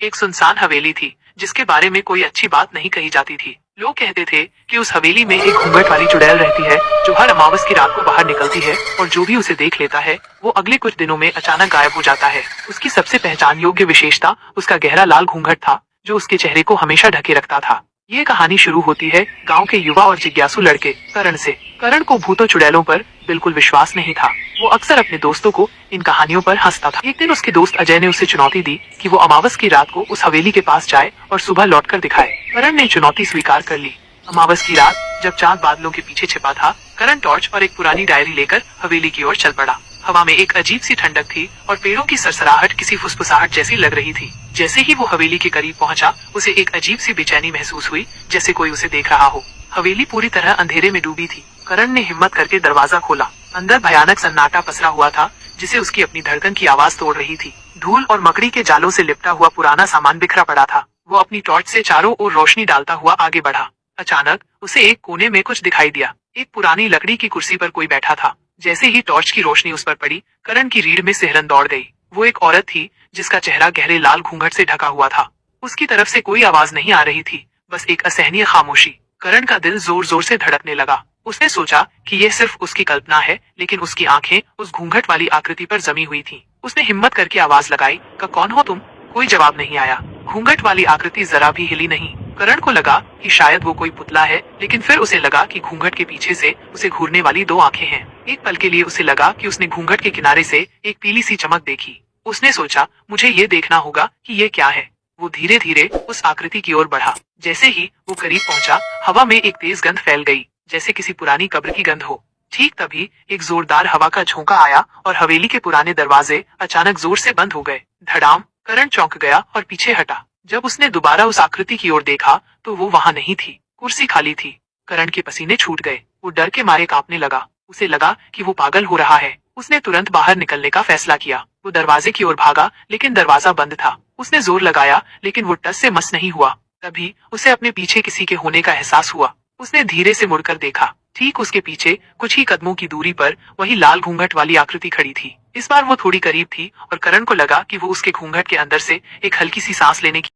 एक सुनसान हवेली थी जिसके बारे में कोई अच्छी बात नहीं कही जाती थी। लोग कहते थे कि उस हवेली में एक घूंघट वाली चुड़ैल रहती है जो हर अमावस की रात को बाहर निकलती है और जो भी उसे देख लेता है वो अगले कुछ दिनों में अचानक गायब हो जाता है। उसकी सबसे पहचान योग्य विशेषता उसका गहरा लाल घूंघट था जो उसके चेहरे को हमेशा ढके रखता था। ये कहानी शुरू होती है गांव के युवा और जिज्ञासु लड़के करण से। करण को भूतों चुड़ैलों पर बिल्कुल विश्वास नहीं था। वो अक्सर अपने दोस्तों को इन कहानियों पर हंसता था। एक दिन उसके दोस्त अजय ने उसे चुनौती दी कि वो अमावस की रात को उस हवेली के पास जाए और सुबह लौटकर दिखाए। करण ने चुनौती स्वीकार कर ली। अमावस की रात जब चांद बादलों के पीछे छिपा था, करण टॉर्च और एक पुरानी डायरी लेकर हवेली की ओर चल पड़ा। हवा में एक अजीब सी ठंडक थी और पेड़ों की सरसराहट किसी फुसफुसाहट जैसी लग रही थी। जैसे ही वो हवेली के करीब पहुंचा, उसे एक अजीब सी बेचैनी महसूस हुई, जैसे कोई उसे देख रहा हो। हवेली पूरी तरह अंधेरे में डूबी थी। करण ने हिम्मत करके दरवाजा खोला। अंदर भयानक सन्नाटा पसरा हुआ था जिसे उसकी अपनी धड़कन की आवाज तोड़ रही थी। धूल और मकड़ी के जालों से लिपटा हुआ पुराना सामान बिखरा पड़ा था। वो अपनी टॉर्च से चारों ओर रोशनी डालता हुआ आगे बढ़ा। अचानक उसे एक कोने में कुछ दिखाई दिया। एक पुरानी लकड़ी की कुर्सी पर कोई बैठा था। जैसे ही टॉर्च की रोशनी उस पर पड़ी, करण की रीढ़ में सिहरन दौड़ गई। वो एक औरत थी जिसका चेहरा गहरे लाल घूंघट से ढका हुआ था। उसकी तरफ से कोई आवाज नहीं आ रही थी, बस एक असहनीय खामोशी। करण का दिल जोर जोर से धड़कने लगा। उसने सोचा कि ये सिर्फ उसकी कल्पना है, लेकिन उसकी आंखें उस घूंघट वाली आकृति पर जमी हुई थीं। उसने हिम्मत करके आवाज लगाई, कौन हो तुम? कोई जवाब नहीं आया। घूंघट वाली आकृति जरा भी हिली नहीं। करण को लगा कि शायद वो कोई पुतला है, लेकिन फिर उसे लगा कि घूंघट के पीछे से उसे घूरने वाली दो आंखें हैं। एक पल के लिए उसे लगा कि उसने घूंघट के किनारे से एक पीली सी चमक देखी। उसने सोचा, मुझे ये देखना होगा कि ये क्या है। वो धीरे धीरे उस आकृति की ओर बढ़ा। जैसे ही वो करीब पहुंचा, हवा में एक तेज गंध फैल गई, जैसे किसी पुरानी कब्र की गंध हो। ठीक तभी एक जोरदार हवा का झोंका आया और हवेली के पुराने दरवाजे अचानक जोर से बंद हो गए। धड़ाम! करण चौंक गया और पीछे हटा। जब उसने दोबारा उस आकृति की ओर देखा तो वो वहां नहीं थी। कुर्सी खाली थी। करण के पसीने छूट गए। वो डर के मारे कांपने लगा। उसे लगा कि वो पागल हो रहा है। उसने तुरंत बाहर निकलने का फैसला किया। वो दरवाजे की ओर भागा, लेकिन दरवाजा बंद था। उसने जोर लगाया, लेकिन वो टस से मस नहीं हुआ। तभी उसे अपने पीछे किसी के होने का एहसास हुआ। उसने धीरे से मुड़कर देखा। ठीक उसके पीछे कुछ ही कदमों की दूरी पर वही लाल घूंघट वाली आकृति खड़ी थी। इस बार वो थोड़ी करीब थी और करण को लगा कि वो उसके घूंघट के अंदर से एक हल्की सी सांस लेने की